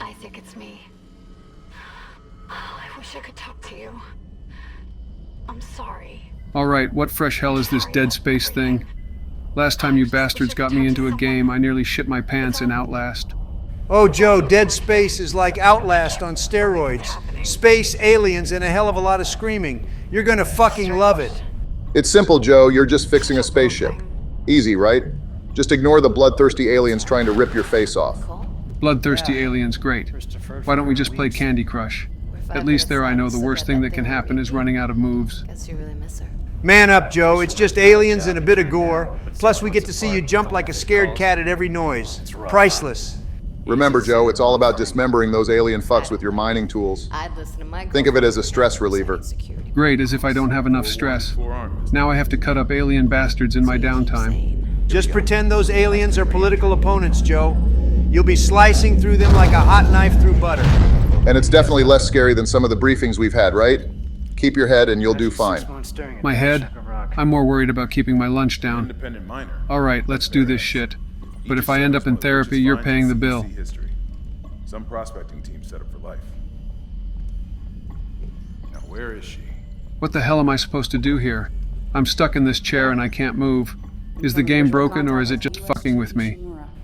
I think it's me. I wish I could talk to you. I'm sorry. Alright, what fresh hell is this Dead Space thing? Last time you bastards got me into a game, I nearly shit my pants in Outlast. Oh, Joe, Dead Space is like Outlast on steroids. Space, aliens, and a hell of a lot of screaming. You're gonna fucking love it. It's simple, Joe. You're just fixing a spaceship. Easy, right? Just ignore the bloodthirsty aliens trying to rip your face off. Bloodthirsty aliens, great. Why don't we just play Candy Crush? At least there I know the worst thing that can happen is running out of moves. Guess you really miss her. Man up, Joe. It's just aliens and a bit of gore. Plus, we get to see you jump like a scared cat at every noise. Priceless. Remember, Joe, it's all about dismembering those alien fucks with your mining tools. I'd listen to my Think of it as a stress reliever. Great, as if I don't have enough stress. Now I have to cut up alien bastards in my downtime. Just pretend those aliens are political opponents, Joe. You'll be slicing through them like a hot knife through butter. And it's definitely less scary than some of the briefings we've had, right? Keep your head and you'll do fine. My head? I'm more worried about keeping my lunch down. Alright, let's do this shit. But if I end up in therapy, you're paying the bill. Some prospecting team set up for life. Now where is she? What the hell am I supposed to do here? I'm stuck in this chair and I can't move. Is the game broken or is it just fucking with me?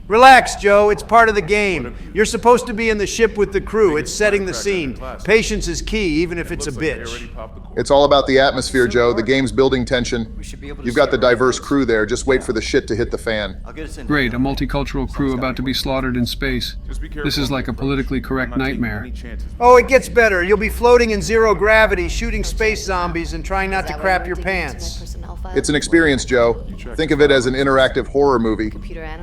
Relax, Joe. It's part of the game. You're supposed to be in the ship with the crew. It's setting the scene. Patience is key, even if it's a bitch. It's all about the atmosphere, Joe. The game's building tension. You've got the diverse crew there. Just wait for the shit to hit the fan. Great, a multicultural crew about to be slaughtered in space. This is like a politically correct nightmare. Oh, it gets better. You'll be floating in zero gravity, shooting space zombies, and trying not to crap your pants. It's an experience, Joe. Think of it as an interactive horror movie.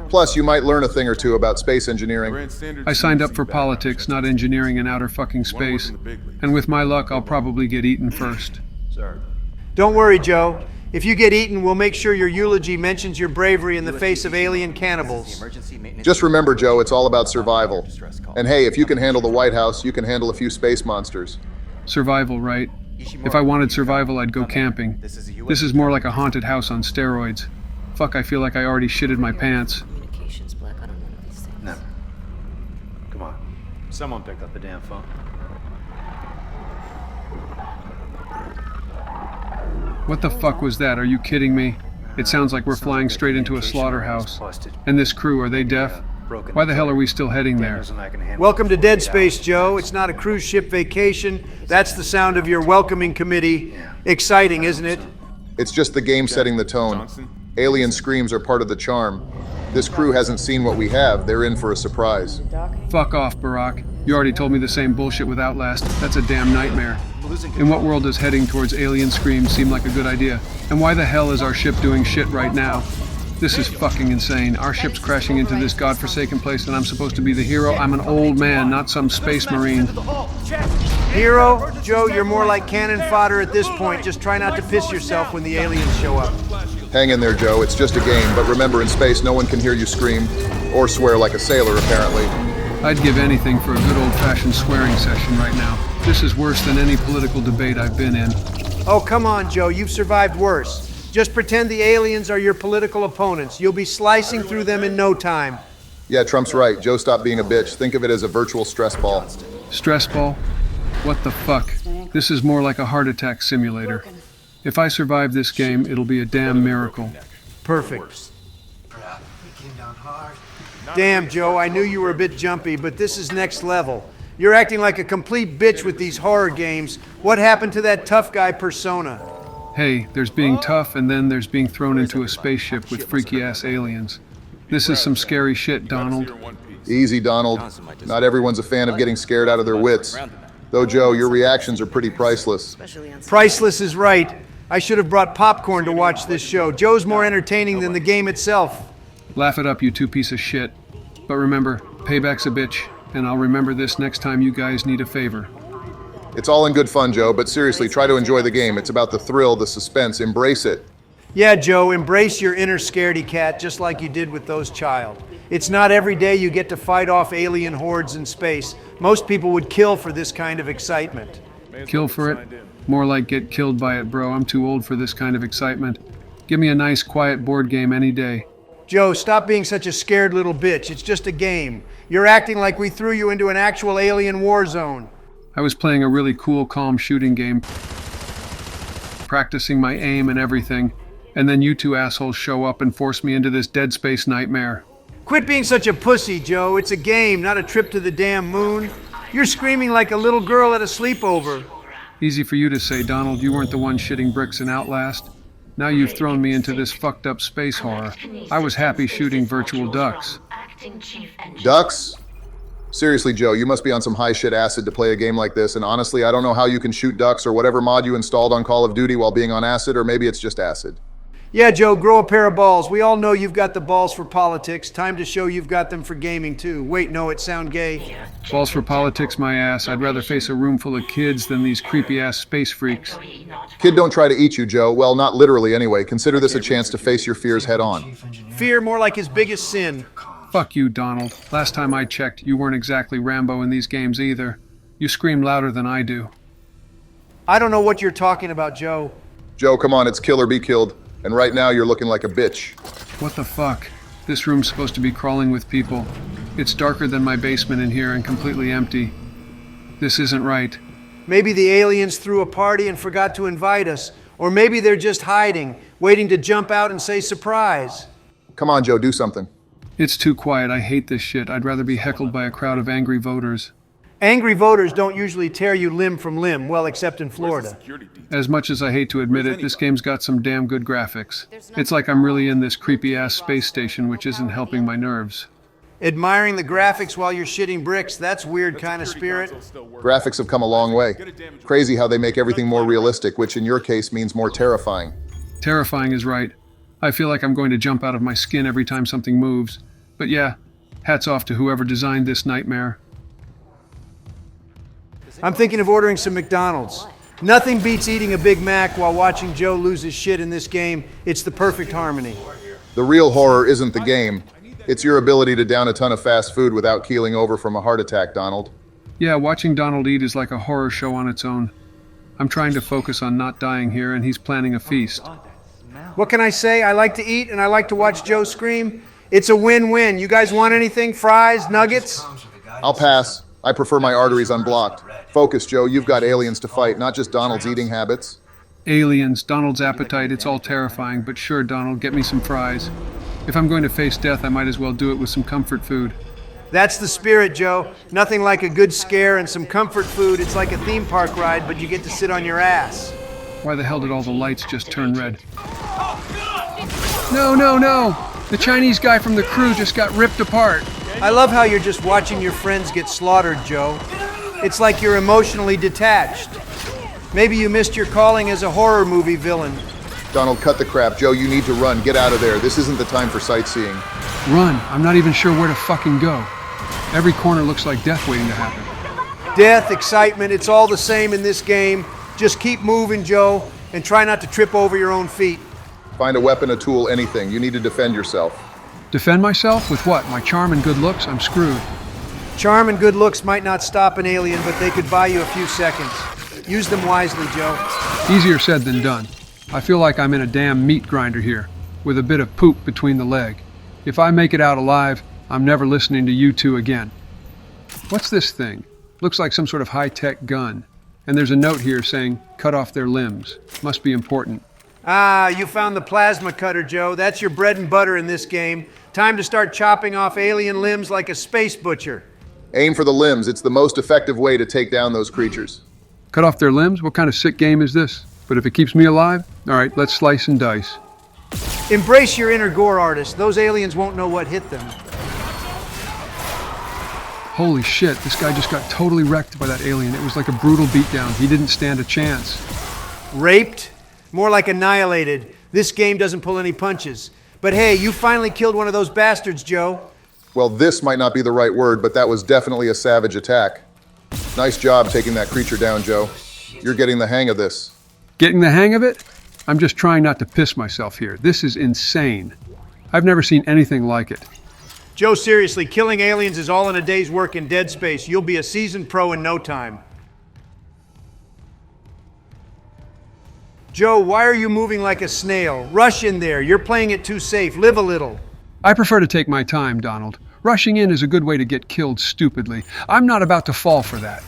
Plus, you might learn a thing or two about space engineering. I signed up for politics, not engineering in outer fucking space. And with my luck, I'll probably get eaten first. Don't worry, Joe. If you get eaten, we'll make sure your eulogy mentions your bravery in the face of alien cannibals. Just remember, Joe, it's all about survival. And hey, if you can handle the White House, you can handle a few space monsters. Survival, right? If I wanted survival, I'd go camping. This is more like a haunted house on steroids. Fuck, I feel like I already shitted my pants. Communications black. I don't know these things. Never. Come on. Someone pick up the damn phone. What the fuck was that? Are you kidding me? It sounds like we're flying straight into a slaughterhouse. And this crew, are they deaf? Why the hell are we still heading there? Welcome to Dead Space, Joe. It's not a cruise ship vacation. That's the sound of your welcoming committee. Exciting, isn't it? It's just the game setting the tone. Alien screams are part of the charm. This crew hasn't seen what we have. They're in for a surprise. Fuck off, Barack. You already told me the same bullshit with Outlast. That's a damn nightmare. In what world does heading towards alien screams seem like a good idea? And why the hell is our ship doing shit right now? This is fucking insane. Our ship's crashing into this godforsaken place and I'm supposed to be the hero? I'm an old man, not some space marine. Hero? Joe, you're more like cannon fodder at this point. Just try not to piss yourself when the aliens show up. Hang in there, Joe. It's just a game, but remember, in space, no one can hear you scream. Or swear like a sailor, apparently. I'd give anything for a good old-fashioned swearing session right now. This is worse than any political debate I've been in. Oh, come on, Joe. You've survived worse. Just pretend the aliens are your political opponents. You'll be slicing through them in no time. Yeah, Trump's right. Joe, stop being a bitch. Think of it as a virtual stress ball. Stress ball? What the fuck? This is more like a heart attack simulator. If I survive this game, it'll be a damn miracle. Perfect. Damn, Joe, I knew you were a bit jumpy, but this is next level. You're acting like a complete bitch with these horror games. What happened to that tough guy persona? Hey, there's being tough and then there's being thrown into a spaceship with freaky-ass aliens. This is some scary shit, Donald. Easy, Donald. Not everyone's a fan of getting scared out of their wits. Though, Joe, your reactions are pretty priceless. Priceless is right. I should have brought popcorn to watch this show. Joe's more entertaining than the game itself. Laugh it up, you two piece of shit. But remember, payback's a bitch, and I'll remember this next time you guys need a favor. It's all in good fun, Joe, but seriously, try to enjoy the game. It's about the thrill, the suspense. Embrace it. Yeah, Joe, embrace your inner scaredy cat just like you did with those child. It's not every day you get to fight off alien hordes in space. Most people would kill for this kind of excitement. Kill for it? More like get killed by it, bro. I'm too old for this kind of excitement. Give me a nice, quiet board game any day. Joe, stop being such a scared little bitch. It's just a game. You're acting like we threw you into an actual alien war zone. I was playing a really cool, calm shooting game, practicing my aim and everything, and then you two assholes show up and force me into this dead space nightmare. Quit being such a pussy, Joe. It's a game, not a trip to the damn moon. You're screaming like a little girl at a sleepover. Easy for you to say, Donald. You weren't the one shitting bricks in Outlast. Now you've thrown me into this fucked up space horror. I was happy shooting virtual ducks. Ducks? Seriously, Joe, you must be on some high shit acid to play a game like this, and honestly, I don't know how you can shoot ducks or whatever mod you installed on Call of Duty while being on acid, or maybe it's just acid. Yeah, Joe, grow a pair of balls. We all know you've got the balls for politics. Time to show you've got them for gaming, too. Wait, no, it sound gay. Balls for politics, my ass. I'd rather face a room full of kids than these creepy-ass space freaks. Kid don't try to eat you, Joe. Well, not literally anyway. Consider this a chance to face your fears head on. Fear more like his biggest sin. Fuck you, Donald. Last time I checked, you weren't exactly Rambo in these games either. You scream louder than I do. I don't know what you're talking about, Joe. Joe, come on, it's kill or be killed. And right now you're looking like a bitch. What the fuck? This room's supposed to be crawling with people. It's darker than my basement in here and completely empty. This isn't right. Maybe the aliens threw a party and forgot to invite us. Or maybe they're just hiding, waiting to jump out and say surprise. Come on, Joe, do something. It's too quiet. I hate this shit. I'd rather be heckled by a crowd of angry voters. Angry voters don't usually tear you limb from limb, well, except in Florida. As much as I hate to admit it, this game's got some damn good graphics. It's like I'm really in this creepy-ass space station, which isn't helping my nerves. Admiring the graphics while you're shitting bricks, that's weird kind of spirit. Graphics have come a long way. Crazy how they make everything more realistic, which in your case means more terrifying. Terrifying is right. I feel like I'm going to jump out of my skin every time something moves. But yeah, hats off to whoever designed this nightmare. I'm thinking of ordering some McDonald's. Nothing beats eating a Big Mac while watching Joe lose his shit in this game. It's the perfect harmony. The real horror isn't the game. It's your ability to down a ton of fast food without keeling over from a heart attack, Donald. Yeah, watching Donald eat is like a horror show on its own. I'm trying to focus on not dying here, and he's planning a feast. What can I say? I like to eat and I like to watch Joe scream. It's a win-win. You guys want anything? Fries? Nuggets? I'll pass. I prefer my arteries unblocked. Focus, Joe. You've got aliens to fight, not just Donald's eating habits. Aliens, Donald's appetite, it's all terrifying, but sure, Donald, get me some fries. If I'm going to face death, I might as well do it with some comfort food. That's the spirit, Joe. Nothing like a good scare and some comfort food. It's like a theme park ride, but you get to sit on your ass. Why the hell did all the lights just turn red? No, no, no! The Chinese guy from the crew just got ripped apart. I love how you're just watching your friends get slaughtered, Joe. It's like you're emotionally detached. Maybe you missed your calling as a horror movie villain. Donald, cut the crap. Joe, you need to run. Get out of there. This isn't the time for sightseeing. Run. I'm not even sure where to fucking go. Every corner looks like death waiting to happen. Death, excitement, it's all the same in this game. Just keep moving, Joe, and try not to trip over your own feet. Find a weapon, a tool, anything. You need to defend yourself. Defend myself? With what? My charm and good looks? I'm screwed. Charm and good looks might not stop an alien, but they could buy you a few seconds. Use them wisely, Joe. Easier said than done. I feel like I'm in a damn meat grinder here, with a bit of poop between the leg. If I make it out alive, I'm never listening to you two again. What's this thing? Looks like some sort of high-tech gun. And there's a note here saying, cut off their limbs. Must be important. Ah, you found the plasma cutter, Joe. That's your bread and butter in this game. Time to start chopping off alien limbs like a space butcher. Aim for the limbs. It's the most effective way to take down those creatures. Cut off their limbs? What kind of sick game is this? But if it keeps me alive, all right, let's slice and dice. Embrace your inner gore artist. Those aliens won't know what hit them. Holy shit, this guy just got totally wrecked by that alien. It was like a brutal beatdown. He didn't stand a chance. Raped? More like annihilated. This game doesn't pull any punches. But hey, you finally killed one of those bastards, Joe. Well, this might not be the right word, but that was definitely a savage attack. Nice job taking that creature down, Joe. You're getting the hang of this. Getting the hang of it? I'm just trying not to piss myself here. This is insane. I've never seen anything like it. Joe, seriously, killing aliens is all in a day's work in Dead Space. You'll be a seasoned pro in no time. Joe, why are you moving like a snail? Rush in there. You're playing it too safe. Live a little. I prefer to take my time, Donald. Rushing in is a good way to get killed stupidly. I'm not about to fall for that.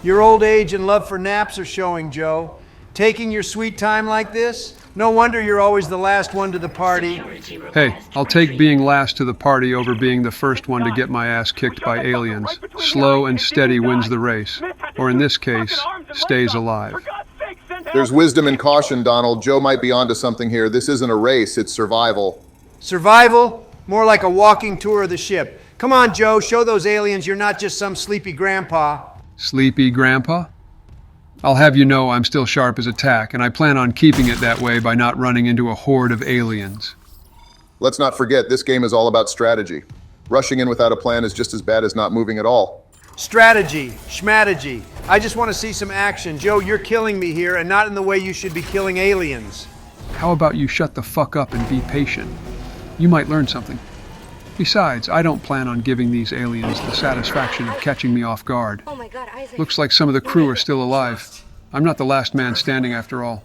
Your old age and love for naps are showing, Joe. Taking your sweet time like this? No wonder you're always the last one to the party. Hey, I'll take being last to the party over being the first one to get my ass kicked by aliens. Slow and steady wins the race. Or in this case, stays alive. There's wisdom and caution, Donald. Joe might be onto something here. This isn't a race, it's survival. Survival? More like a walking tour of the ship. Come on, Joe, show those aliens you're not just some sleepy grandpa. Sleepy Grandpa? I'll have you know I'm still sharp as a tack, and I plan on keeping it that way by not running into a horde of aliens. Let's not forget, this game is all about strategy. Rushing in without a plan is just as bad as not moving at all. Strategy, schmatagy. I just want to see some action. Joe, you're killing me here, and not in the way you should be killing aliens. How about you shut the fuck up and be patient? You might learn something. Besides, I don't plan on giving these aliens the satisfaction of catching me off guard. Oh my God, Isaac. Looks like some of the crew are still alive. I'm not the last man standing after all.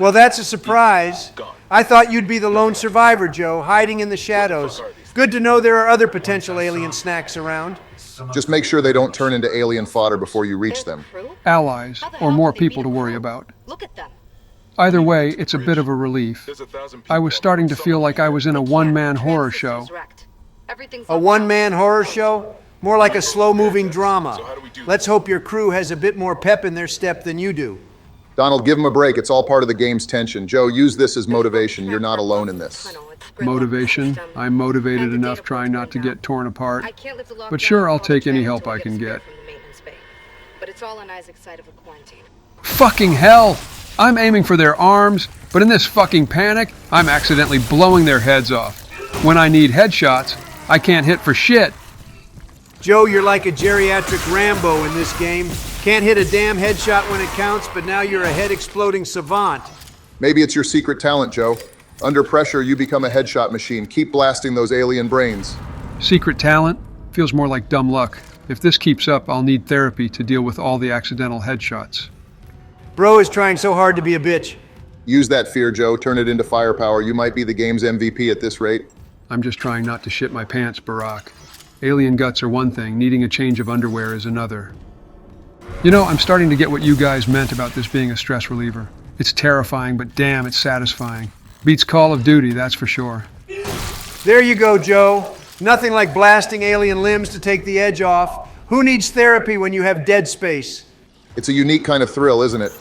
Well, that's a surprise. I thought you'd be the lone survivor, Joe, hiding in the shadows. Good to know there are other potential alien snacks around. Just make sure they don't turn into alien fodder before you reach them. Allies, or more people to worry about. Look at them. Either way, it's a bit of a relief. I was starting to feel like I was in a one-man horror show. A one-man horror show? More like a slow-moving drama. Let's hope your crew has a bit more pep in their step than you do. Donald, give him a break. It's all part of the game's tension. Joe, use this as motivation. You're not alone in this. Motivation? I'm motivated enough trying not to get torn apart. But sure, I'll take any help I can get. But it's all on Isaac's side of a quarantine. Fucking hell! I'm aiming for their arms, but in this fucking panic, I'm accidentally blowing their heads off. When I need headshots, I can't hit for shit. Joe, you're like a geriatric Rambo in this game. Can't hit a damn headshot when it counts, but now you're a head-exploding savant. Maybe it's your secret talent, Joe. Under pressure, you become a headshot machine. Keep blasting those alien brains. Secret talent? Feels more like dumb luck. If this keeps up, I'll need therapy to deal with all the accidental headshots. Bro is trying so hard to be a bitch. Use that fear, Joe. Turn it into firepower. You might be the game's MVP at this rate. I'm just trying not to shit my pants, Barack. Alien guts are one thing, needing a change of underwear is another. You know, I'm starting to get what you guys meant about this being a stress reliever. It's terrifying, but damn, it's satisfying. Beats Call of Duty, that's for sure. There you go, Joe. Nothing like blasting alien limbs to take the edge off. Who needs therapy when you have dead space? It's a unique kind of thrill, isn't it?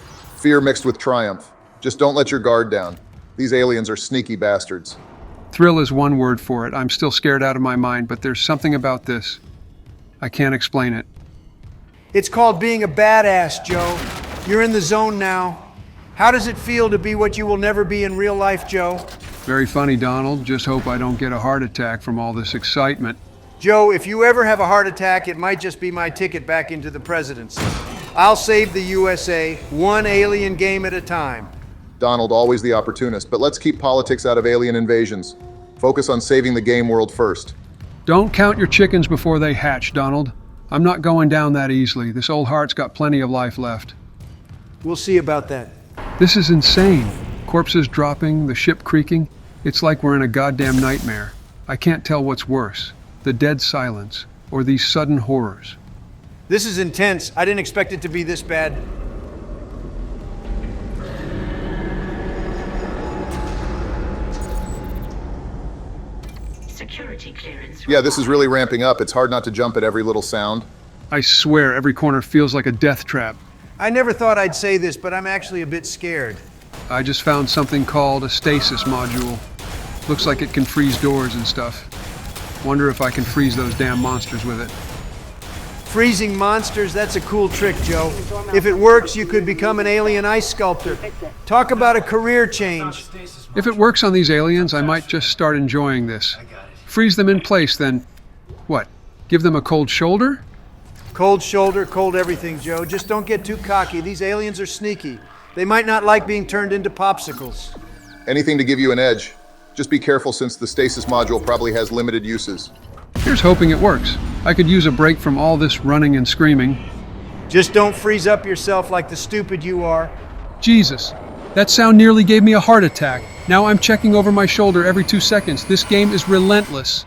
Fear mixed with triumph. Just don't let your guard down. These aliens are sneaky bastards. Thrill is one word for it. I'm still scared out of my mind, but there's something about this. I can't explain it. It's called being a badass, Joe. You're in the zone now. How does it feel to be what you will never be in real life, Joe? Very funny, Donald. Just hope I don't get a heart attack from all this excitement. Joe, if you ever have a heart attack, it might just be my ticket back into the presidency. I'll save the USA, one alien game at a time. Donald, always the opportunist, but let's keep politics out of alien invasions. Focus on saving the game world first. Don't count your chickens before they hatch, Donald. I'm not going down that easily. This old heart's got plenty of life left. We'll see about that. This is insane. Corpses dropping, the ship creaking. It's like we're in a goddamn nightmare. I can't tell what's worse, the dead silence, or these sudden horrors. This is intense. I didn't expect it to be this bad. Security clearance. Yeah, this is really ramping up. It's hard not to jump at every little sound. I swear every corner feels like a death trap. I never thought I'd say this, but I'm actually a bit scared. I just found something called a stasis module. Looks like it can freeze doors and stuff. Wonder if I can freeze those damn monsters with it. Freezing monsters, that's a cool trick, Joe. If it works, you could become an alien ice sculptor. Talk about a career change. If it works on these aliens, I might just start enjoying this. Freeze them in place, then what? Give them a cold shoulder? Cold shoulder, cold everything, Joe. Just don't get too cocky. These aliens are sneaky. They might not like being turned into popsicles. Anything to give you an edge. Just be careful since the stasis module probably has limited uses. Here's hoping it works. I could use a break from all this running and screaming. Just don't freeze up yourself like the stupid you are. Jesus, That sound nearly gave me a heart attack. Now I'm checking over my shoulder every 2 seconds. This game is relentless.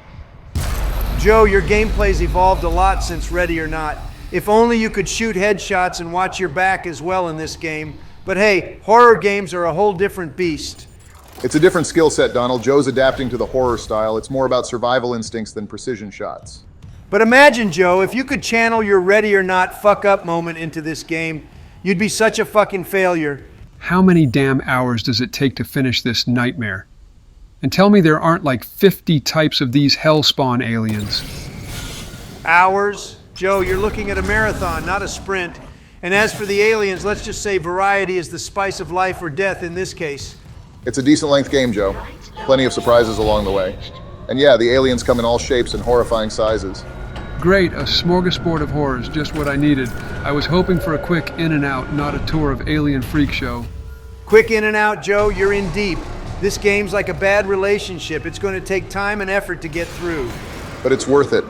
Joe, your gameplay's evolved a lot since Ready or Not. If only you could shoot headshots and watch your back as well in this game. But hey, horror games are a whole different beast. It's a different skill set, Donald. Joe's adapting to the horror style. It's more about survival instincts than precision shots. But imagine, Joe, if you could channel your Ready or Not fuck up moment into this game, you'd be such a fucking failure. How many damn hours does it take to finish this nightmare? And tell me there aren't like 50 types of these hellspawn aliens. Hours? Joe, you're looking at a marathon, not a sprint. And as for the aliens, let's just say variety is the spice of life or death in this case. It's a decent length game, Joe. Plenty of surprises along the way. And yeah, the aliens come in all shapes and horrifying sizes. Great, a smorgasbord of horrors, just what I needed. I was hoping for a quick in and out, not a tour of Alien Freak Show. Quick in and out, Joe, you're in deep. This game's like a bad relationship. It's going to take time and effort to get through. But it's worth it.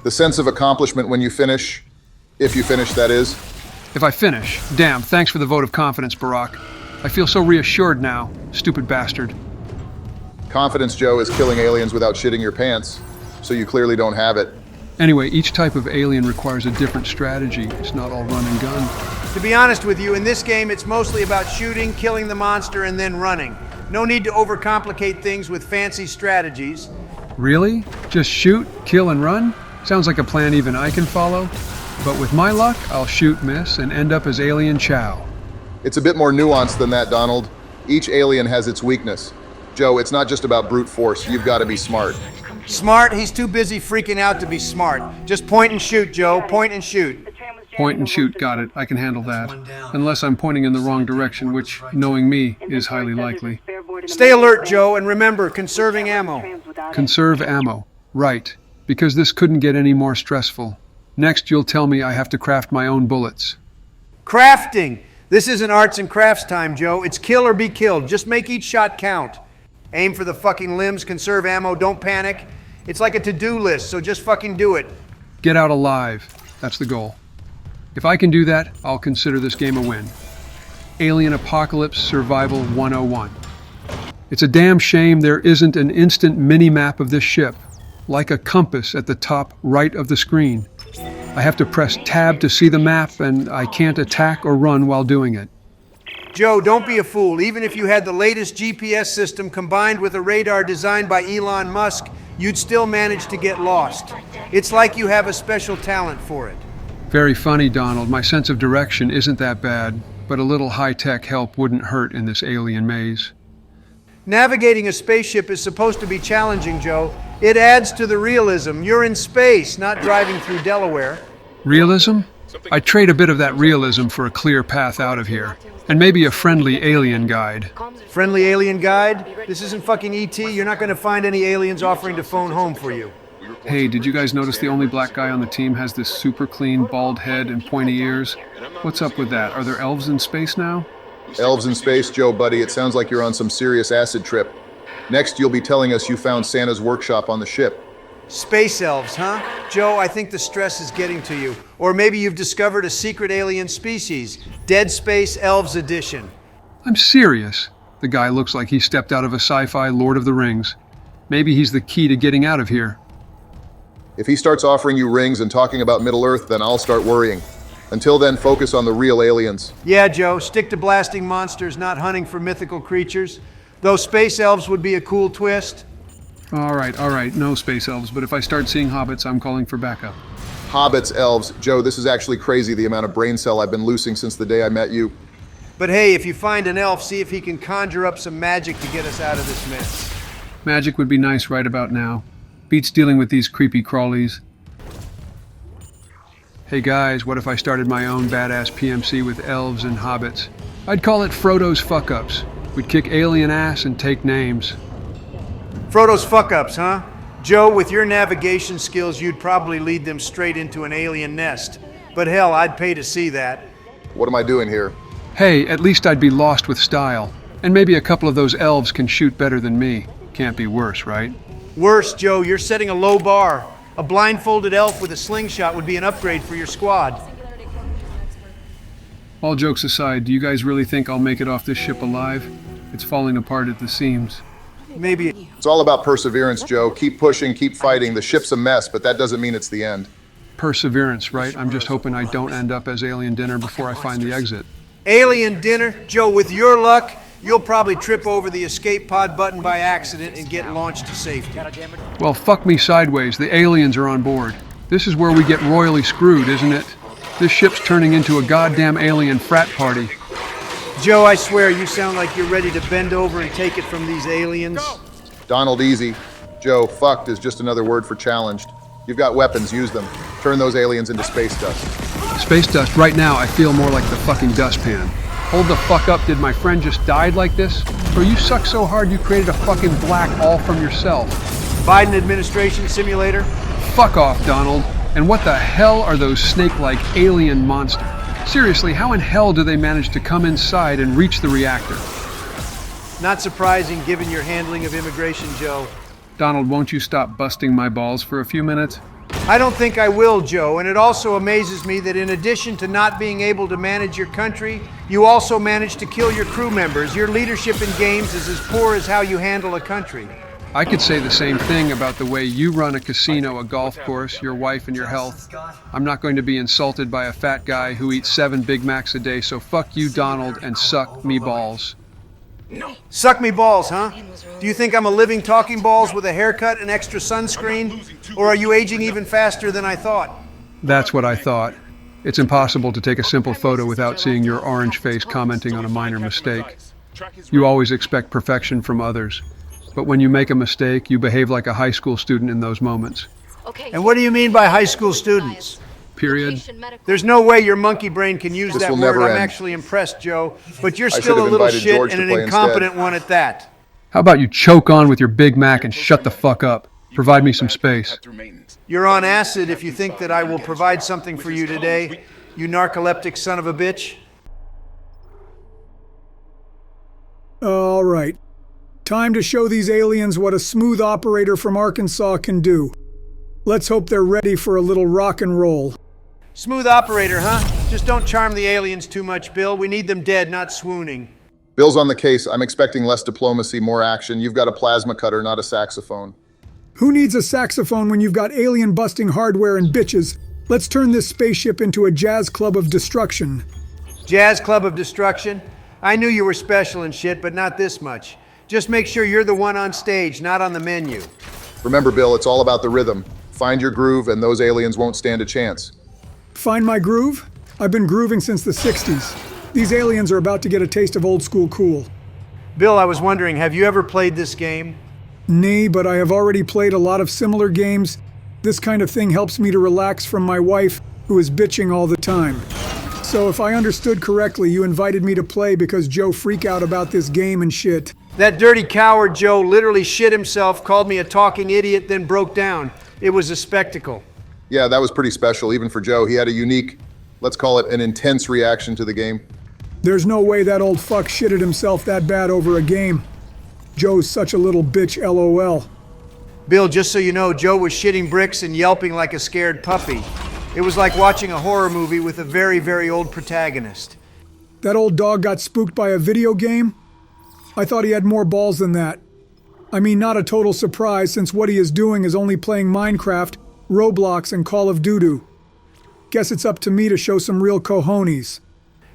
The sense of accomplishment when you finish, if you finish, that is. If I finish, damn, thanks for the vote of confidence, Barack. I feel so reassured now, stupid bastard. Confidence, Joe, is killing aliens without shitting your pants, so you clearly don't have it. Anyway, each type of alien requires a different strategy. It's not all run and gun. To be honest with you, in this game, it's mostly about shooting, killing the monster, and then running. No need to overcomplicate things with fancy strategies. Really? Just shoot, kill, and run? Sounds like a plan even I can follow. But with my luck, I'll shoot, miss, and end up as Alien Chow. It's a bit more nuanced than that, Donald. Each alien has its weakness. Joe, it's not just about brute force. You've got to be smart. Smart? He's too busy freaking out to be smart. Just point and shoot, Joe. Point and shoot. Point and shoot, got it. I can handle that. Unless I'm pointing in the wrong direction, which, knowing me, is highly likely. Stay alert, Joe, and remember, conserving ammo. Conserve ammo. Right. Because this couldn't get any more stressful. Next, you'll tell me I have to craft my own bullets. Crafting! This isn't arts and crafts time, Joe. It's kill or be killed. Just make each shot count. Aim for the fucking limbs, conserve ammo, don't panic. It's like a to-do list, so just fucking do it. Get out alive. That's the goal. If I can do that, I'll consider this game a win. Alien Apocalypse Survival 101. It's a damn shame there isn't an instant mini-map of this ship, like a compass at the top right of the screen. I have to press tab to see the map, and I can't attack or run while doing it. Joe, don't be a fool. Even if you had the latest GPS system combined with a radar designed by Elon Musk, you'd still manage to get lost. It's like you have a special talent for it. Very funny, Donald. My sense of direction isn't that bad, but a little high-tech help wouldn't hurt in this alien maze. Navigating a spaceship is supposed to be challenging, Joe. It adds to the realism. You're in space, not driving through Delaware. Realism? I'd trade a bit of that realism for a clear path out of here. And maybe a friendly alien guide. Friendly alien guide? This isn't fucking E.T. You're not going to find any aliens offering to phone home for you. Hey, did you guys notice the only black guy on the team has this super clean bald head and pointy ears? What's up with that? Are there elves in space now? Elves in space, Joe, buddy. It sounds like you're on some serious acid trip. Next, you'll be telling us you found Santa's workshop on the ship. Space elves, huh? Joe, I think the stress is getting to you. Or maybe you've discovered a secret alien species. Dead Space Elves Edition. I'm serious. The guy looks like he stepped out of a sci-fi Lord of the Rings. Maybe he's the key to getting out of here. If he starts offering you rings and talking about Middle-earth, then I'll start worrying. Until then, focus on the real aliens. Yeah, Joe, stick to blasting monsters, not hunting for mythical creatures. Though space elves would be a cool twist. All right, no space elves, but if I start seeing hobbits, I'm calling for backup. Hobbits, elves. Joe, this is actually crazy, the amount of brain cell I've been losing since the day I met you. But hey, if you find an elf, see if he can conjure up some magic to get us out of this mess. Magic would be nice right about now. Beats dealing with these creepy crawlies. Hey guys, what if I started my own badass PMC with elves and hobbits? I'd call it Frodo's Fuck-Ups. We'd kick alien ass and take names. Frodo's fuck-ups, huh? Joe, with your navigation skills, you'd probably lead them straight into an alien nest. But hell, I'd pay to see that. What am I doing here? Hey, at least I'd be lost with style. And maybe a couple of those elves can shoot better than me. Can't be worse, right? Worse, Joe, you're setting a low bar. A blindfolded elf with a slingshot would be an upgrade for your squad. All jokes aside, do you guys really think I'll make it off this ship alive? It's falling apart at the seams. Maybe. It's all about perseverance, Joe. Keep pushing, keep fighting. The ship's a mess, but that doesn't mean it's the end. Perseverance, right? I'm just hoping I don't end up as alien dinner before I find the exit. Alien dinner? Joe, with your luck, you'll probably trip over the escape pod button by accident and get launched to safety. Well, fuck me sideways. The aliens are on board. This is where we get royally screwed, isn't it? This ship's turning into a goddamn alien frat party. Joe, I swear you sound like you're ready to bend over and take it from these aliens. Donald, easy. Joe, fucked is just another word for challenged. You've got weapons, use them. Turn those aliens into space dust. Space dust, right now I feel more like the fucking dustpan. Hold the fuck up, did my friend just died like this? Or you suck so hard you created a fucking black all from yourself? Biden administration simulator? Fuck off, Donald. And what the hell are those snake-like alien monsters? Seriously, how in hell do they manage to come inside and reach the reactor? Not surprising given your handling of immigration, Joe. Donald, won't you stop busting my balls for a few minutes? I don't think I will, Joe, and it also amazes me that in addition to not being able to manage your country, you also managed to kill your crew members. Your leadership in games is as poor as how you handle a country. I could say the same thing about the way you run a casino, a golf course, your wife, and your health. I'm not going to be insulted by a fat guy who eats 7 Big Macs a day, so fuck you, Donald, and suck me balls. Suck me balls, huh? Do you think I'm a living talking balls with a haircut and extra sunscreen? Or are you aging even faster than I thought? That's what I thought. It's impossible to take a simple photo without seeing your orange face commenting on a minor mistake. You always expect perfection from others. But when you make a mistake, you behave like a high school student in those moments. Okay. And what do you mean by high school students? Period. There's no way your monkey brain can use This that will word. never I'm end. actually impressed, Joe. But you're I still should a have little invited shit George and to an play incompetent instead. one at that. How about you choke on with your Big Mac and shut the fuck up? Provide me some space. You're on acid if you think that I will provide something for you today, you narcoleptic son of a bitch. All right. Time to show these aliens what a smooth operator from Arkansas can do. Let's hope they're ready for a little rock and roll. Smooth operator, huh? Just don't charm the aliens too much, Bill. We need them dead, not swooning. Bill's on the case. I'm expecting less diplomacy, more action. You've got a plasma cutter, not a saxophone. Who needs a saxophone when you've got alien-busting hardware and bitches? Let's turn this spaceship into a jazz club of destruction. Jazz Club of Destruction? I knew you were special and shit, but not this much. Just make sure you're the one on stage, not on the menu. Remember, Bill, it's all about the rhythm. Find your groove, and those aliens won't stand a chance. Find my groove? I've been grooving since the 60s. These aliens are about to get a taste of old school cool. Bill, I was wondering, have you ever played this game? Nay, but I have already played a lot of similar games. This kind of thing helps me to relax from my wife, who is bitching all the time. So if I understood correctly, you invited me to play because Joe freak out about this game and shit. That dirty coward Joe literally shit himself, called me a talking idiot, then broke down. It was a spectacle. Yeah, that was pretty special, even for Joe. He had a unique, let's call it an intense reaction to the game. There's no way that old fuck shitted himself that bad over a game. Joe's such a little bitch, LOL. Bill, just so you know, Joe was shitting bricks and yelping like a scared puppy. It was like watching a horror movie with a very, very old protagonist. That old dog got spooked by a video game? I thought he had more balls than that. I mean, not a total surprise since what he is doing is only playing Minecraft, Roblox, and Call of Duty. Guess it's up to me to show some real cojones.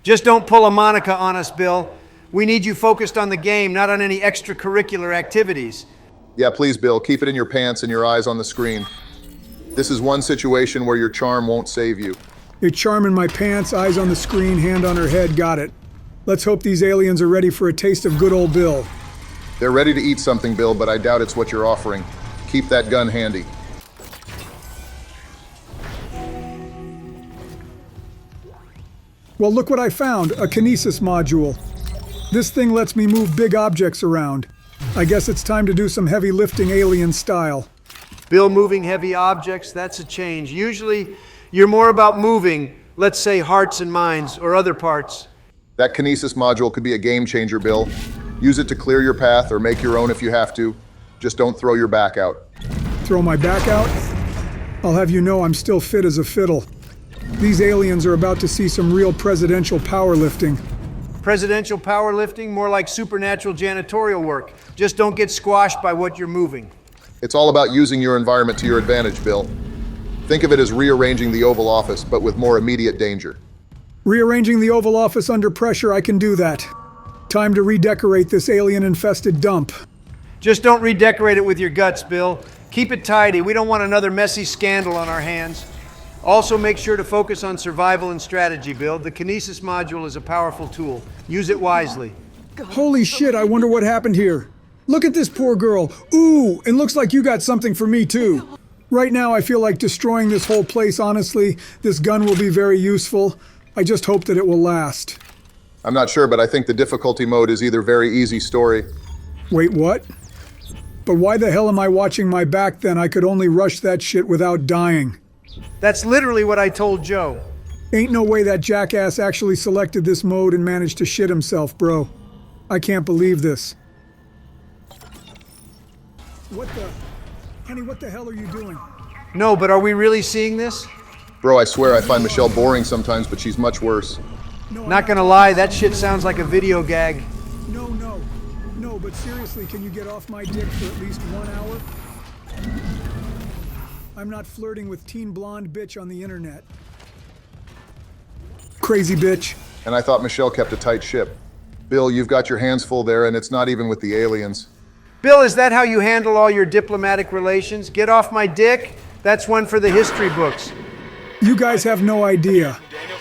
Just don't pull a Monica on us, Bill. We need you focused on the game, not on any extracurricular activities. Yeah, please, Bill, keep it in your pants and your eyes on the screen. This is one situation where your charm won't save you. A charm in my pants, eyes on the screen, hand on her head, got it. Let's hope these aliens are ready for a taste of good old Bill. They're ready to eat something, Bill, but I doubt it's what you're offering. Keep that gun handy. Well, look what I found, a kinesis module. This thing lets me move big objects around. I guess it's time to do some heavy lifting alien style. Bill moving heavy objects, that's a change. Usually, you're more about moving, let's say hearts and minds, or other parts. That kinesis module could be a game changer, Bill. Use it to clear your path or make your own if you have to. Just don't throw your back out. Throw my back out? I'll have you know I'm still fit as a fiddle. These aliens are about to see some real presidential powerlifting. Presidential powerlifting, more like supernatural janitorial work. Just don't get squashed by what you're moving. It's all about using your environment to your advantage, Bill. Think of it as rearranging the Oval Office, but with more immediate danger. Rearranging the Oval Office under pressure, I can do that. Time to redecorate this alien-infested dump. Just don't redecorate it with your guts, Bill. Keep it tidy. We don't want another messy scandal on our hands. Also, make sure to focus on survival and strategy, Bill. The Kinesis module is a powerful tool. Use it wisely. Holy shit, I wonder what happened here. Look at this poor girl. Ooh, and looks like you got something for me too. Right now, I feel like destroying this whole place, honestly. This gun will be very useful. I just hope that it will last. I'm not sure, but I think the difficulty mode is either very easy story. Wait, what? But why the hell am I watching my back then? I could only rush that shit without dying. That's literally what I told Joe. Ain't no way that jackass actually selected this mode and managed to shit himself, bro. I can't believe this. What the... Honey, what the hell are you doing? No, but are we really seeing this? Bro, I swear I find Michelle boring sometimes, but she's much worse. No, Not gonna lie, that shit sounds like a video gag. No, but seriously, can you get off my dick for at least 1 hour? I'm not flirting with teen blonde bitch on the internet. Crazy bitch. And I thought Michelle kept a tight ship. Bill, you've got your hands full there, and it's not even with the aliens. Bill, is that how you handle all your diplomatic relations? Get off my dick? That's one for the history books. You guys have no idea.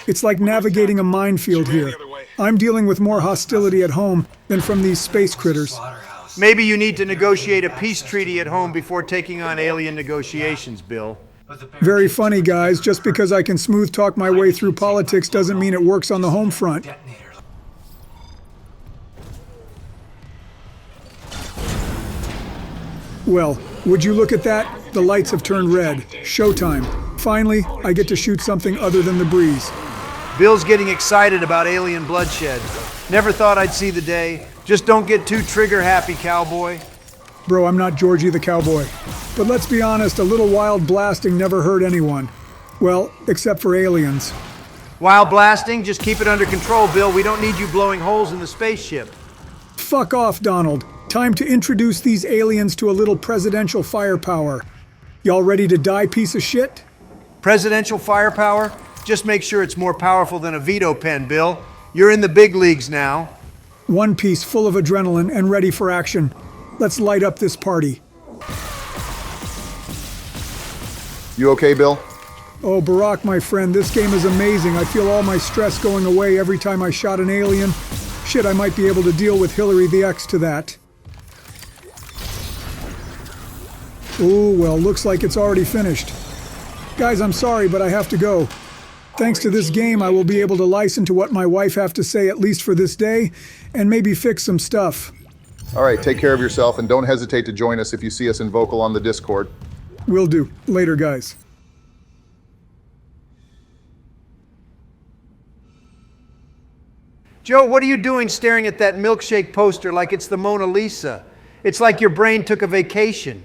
It's like navigating a minefield here. I'm dealing with more hostility at home than from these space critters. Maybe you need to negotiate a peace treaty at home before taking on alien negotiations, Bill. Very funny, guys. Just because I can smooth talk my way through politics doesn't mean it works on the home front. Well, would you look at that? The lights have turned red. Showtime. Finally, I get to shoot something other than the breeze. Bill's getting excited about alien bloodshed. Never thought I'd see the day. Just don't get too trigger happy, cowboy. Bro, I'm not Georgie the cowboy. But let's be honest, a little wild blasting never hurt anyone. Well, except for aliens. While blasting, just keep it under control, Bill. We don't need you blowing holes in the spaceship. Fuck off, Donald. Time to introduce these aliens to a little presidential firepower. Y'all ready to die, piece of shit? Presidential firepower? Just make sure it's more powerful than a veto pen, Bill. You're in the big leagues now. One piece full of adrenaline and ready for action. Let's light up this party. You okay, Bill? Oh, Barack, my friend, this game is amazing. I feel all my stress going away every time I shot an alien. Shit, I might be able to deal with Hillary the X to that. Ooh, well, looks like it's already finished. Guys, I'm sorry, but I have to go. Thanks to this game, I will be able to listen to what my wife have to say, at least for this day, and maybe fix some stuff. All right, take care of yourself, and don't hesitate to join us if you see us in vocal on the Discord. Will do. Later, guys. Joe, what are you doing staring at that milkshake poster like it's the Mona Lisa? It's like your brain took a vacation.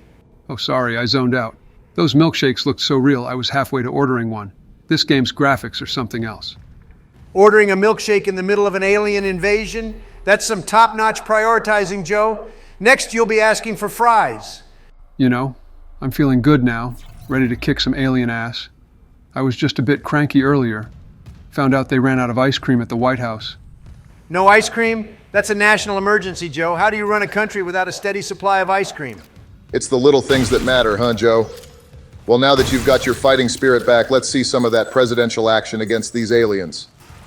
Oh, sorry, I zoned out. Those milkshakes looked so real, I was halfway to ordering one. This game's graphics are something else. Ordering a milkshake in the middle of an alien invasion? That's some top-notch prioritizing, Joe. Next, you'll be asking for fries. You know, I'm feeling good now, ready to kick some alien ass. I was just a bit cranky earlier. Found out they ran out of ice cream at the White House. No ice cream? That's a national emergency, Joe. How do you run a country without a steady supply of ice cream? It's the little things that matter, huh, Joe? Well, now that you've got your fighting spirit back, let's see some of that presidential action against these aliens.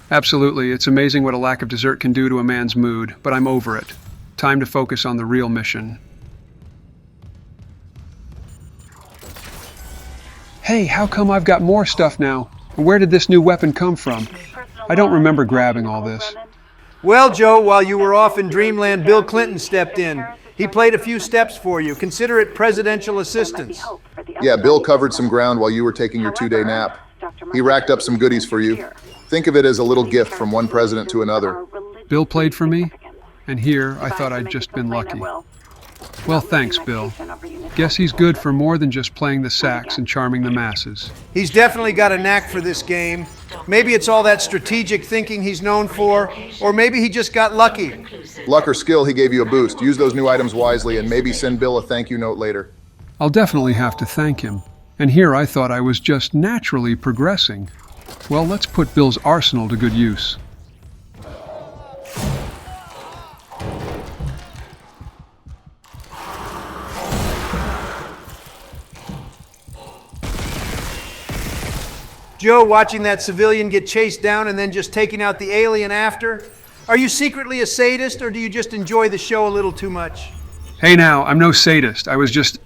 Absolutely, it's amazing what a lack of dessert can do to a man's mood, but I'm over it. Time to focus on the real mission. Hey, how come I've got more stuff now? And where did this new weapon come from? I don't remember grabbing all this. Well, Joe, while you were off in dreamland, Bill Clinton stepped in. He played a few steps for you. Consider it presidential assistance. Yeah, Bill covered some ground while you were taking your 2-day nap. He racked up some goodies for you. Think of it as a little gift from one president to another. Bill played for me, and here I thought I'd just been lucky. Well, thanks, Bill. Guess he's good for more than just playing the sax and charming the masses. He's definitely got a knack for this game. Maybe it's all that strategic thinking he's known for, or maybe he just got lucky. Luck or skill, he gave you a boost. Use those new items wisely and maybe send Bill a thank you note later. I'll definitely have to thank him. And here I thought I was just naturally progressing. Well, let's put Bill's arsenal to good use. Joe, watching that civilian get chased down and then just taking out the alien after? Are you secretly a sadist, or do you just enjoy the show a little too much? Hey now, I'm no sadist. I was just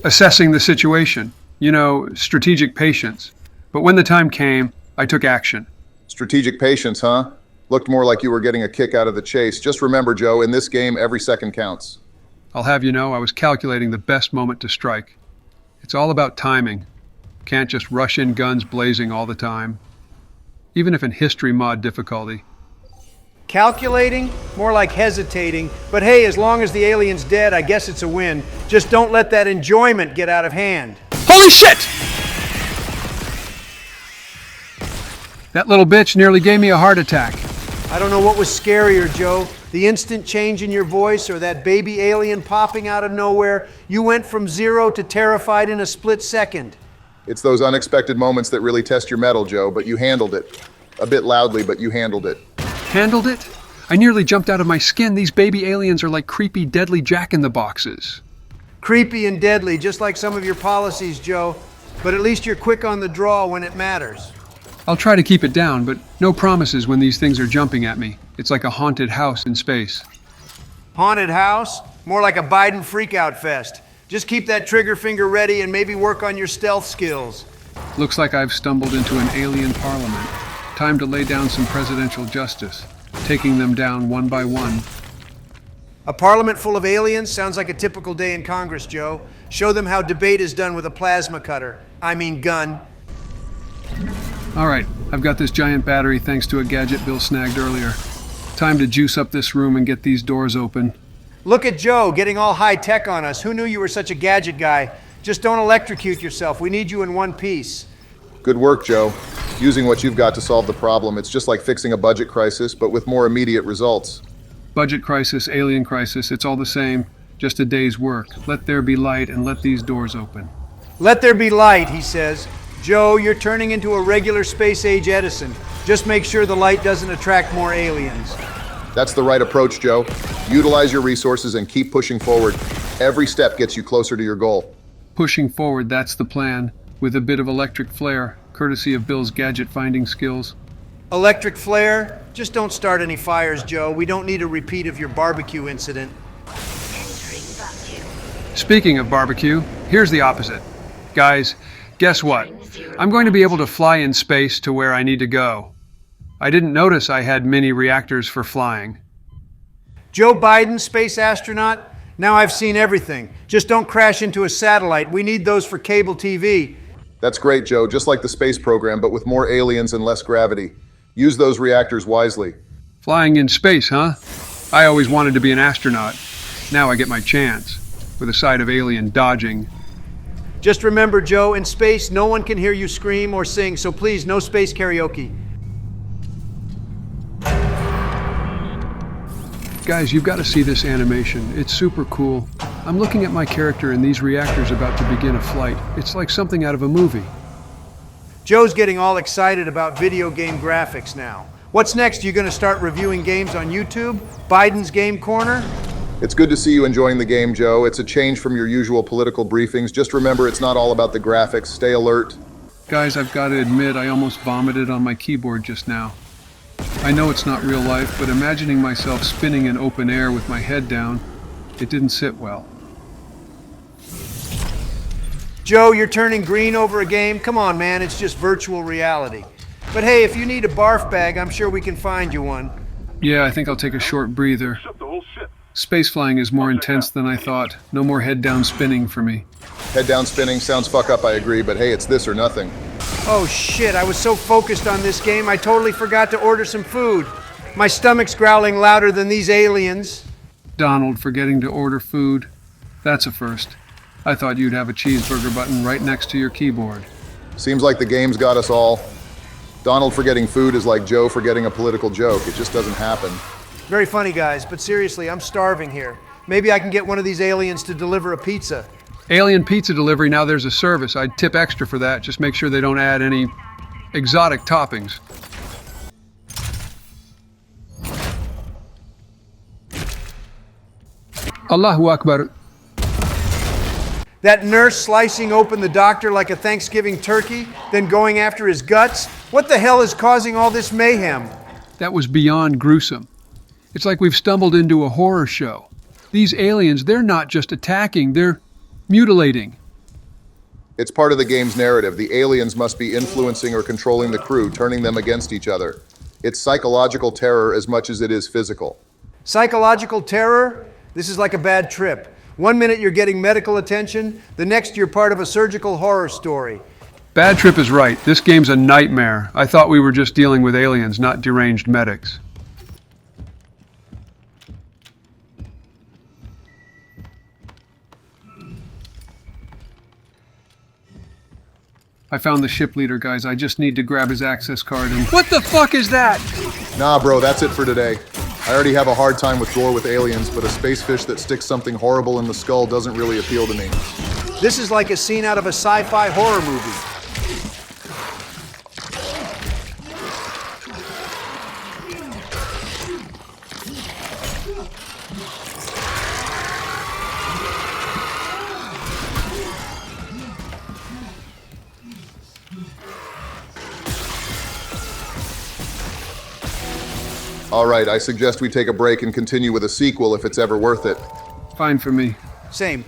assessing the situation. You know, strategic patience. But when the time came, I took action. Strategic patience, huh? Looked more like you were getting a kick out of the chase. Just remember, Joe, in this game, every second counts. I'll have you know, I was calculating the best moment to strike. It's all about timing. Can't just rush in guns blazing all the time. Even if in history mod difficulty. Calculating? More like hesitating. But hey, as long as the alien's dead, I guess it's a win. Just don't let that enjoyment get out of hand. Holy shit! That little bitch nearly gave me a heart attack. I don't know what was scarier, Joe. The instant change in your voice or that baby alien popping out of nowhere. You went from 0 to terrified in a split second. It's those unexpected moments that really test your mettle, Joe, but you handled it. A bit loudly, but you handled it. Handled it? I nearly jumped out of my skin. These baby aliens are like creepy, deadly jack-in-the-boxes. Creepy and deadly, just like some of your policies, Joe. But at least you're quick on the draw when it matters. I'll try to keep it down, but no promises when these things are jumping at me. It's like a haunted house in space. Haunted house? More like a Biden freakout fest. Just keep that trigger finger ready and maybe work on your stealth skills. Looks like I've stumbled into an alien parliament. Time to lay down some presidential justice, taking them down one by one. A parliament full of aliens sounds like a typical day in Congress, Joe. Show them how debate is done with a plasma cutter. I mean gun. All right, I've got this giant battery thanks to a gadget Bill snagged earlier. Time to juice up this room and get these doors open. Look at Joe getting all high-tech on us. Who knew you were such a gadget guy? Just don't electrocute yourself. We need you in one piece. Good work, Joe. Using what you've got to solve the problem. It's just like fixing a budget crisis, but with more immediate results. Budget crisis, alien crisis, it's all the same. Just a day's work. Let there be light and let these doors open. Let there be light, he says. Joe, you're turning into a regular space-age Edison. Just make sure the light doesn't attract more aliens. That's the right approach, Joe. Utilize your resources and keep pushing forward. Every step gets you closer to your goal. Pushing forward, that's the plan. With a bit of electric flare, courtesy of Bill's gadget-finding skills. Electric flare? Just don't start any fires, Joe. We don't need a repeat of your barbecue incident. Speaking of barbecue, here's the opposite. Guys, guess what? I'm going to be able to fly in space to where I need to go. I didn't notice I had mini reactors for flying. Joe Biden, space astronaut? Now I've seen everything. Just don't crash into a satellite. We need those for cable TV. That's great, Joe. Just like the space program, but with more aliens and less gravity. Use those reactors wisely. Flying in space, huh? I always wanted to be an astronaut. Now I get my chance, with a side of alien dodging. Just remember, Joe, in space, no one can hear you scream or sing, so please, no space karaoke. Guys, you've got to see this animation. It's super cool. I'm looking at my character and these reactors about to begin a flight. It's like something out of a movie. Joe's getting all excited about video game graphics now. What's next? You gonna start reviewing games on YouTube? Biden's Game Corner? It's good to see you enjoying the game, Joe. It's a change from your usual political briefings. Just remember, it's not all about the graphics. Stay alert. Guys, I've got to admit, I almost vomited on my keyboard just now. I know it's not real life, but imagining myself spinning in open air with my head down, it didn't sit well. Joe, you're turning green over a game? Come on, man, it's just virtual reality. But hey, if you need a barf bag, I'm sure we can find you one. Yeah, I think I'll take a short breather. Space flying is more intense than I thought. No more head down spinning for me. Head down spinning sounds fuck up, I agree, but hey, it's this or nothing. Oh shit, I was so focused on this game, I totally forgot to order some food. My stomach's growling louder than these aliens. Donald forgetting to order food. That's a first. I thought you'd have a cheeseburger button right next to your keyboard. Seems like the game's got us all. Donald forgetting food is like Joe forgetting a political joke. It just doesn't happen. Very funny, guys, but seriously, I'm starving here. Maybe I can get one of these aliens to deliver a pizza. Alien pizza delivery, now there's a service. I'd tip extra for that. Just make sure they don't add any exotic toppings. Allahu Akbar. That nurse slicing open the doctor like a Thanksgiving turkey, then going after his guts? What the hell is causing all this mayhem? That was beyond gruesome. It's like we've stumbled into a horror show. These aliens, they're not just attacking, they're mutilating. It's part of the game's narrative. The aliens must be influencing or controlling the crew, turning them against each other. It's psychological terror as much as it is physical. Psychological terror? This is like a bad trip. One minute you're getting medical attention, the next you're part of a surgical horror story. Bad Trip is right. This game's a nightmare. I thought we were just dealing with aliens, not deranged medics. I found the ship leader, guys. I just need to grab his access card and... What the fuck is that? Nah, bro, that's it for today. I already have a hard time with gore with aliens, but a space fish that sticks something horrible in the skull doesn't really appeal to me. This is like a scene out of a sci-fi horror movie. All right, I suggest we take a break and continue with a sequel if it's ever worth it. Fine for me. Same.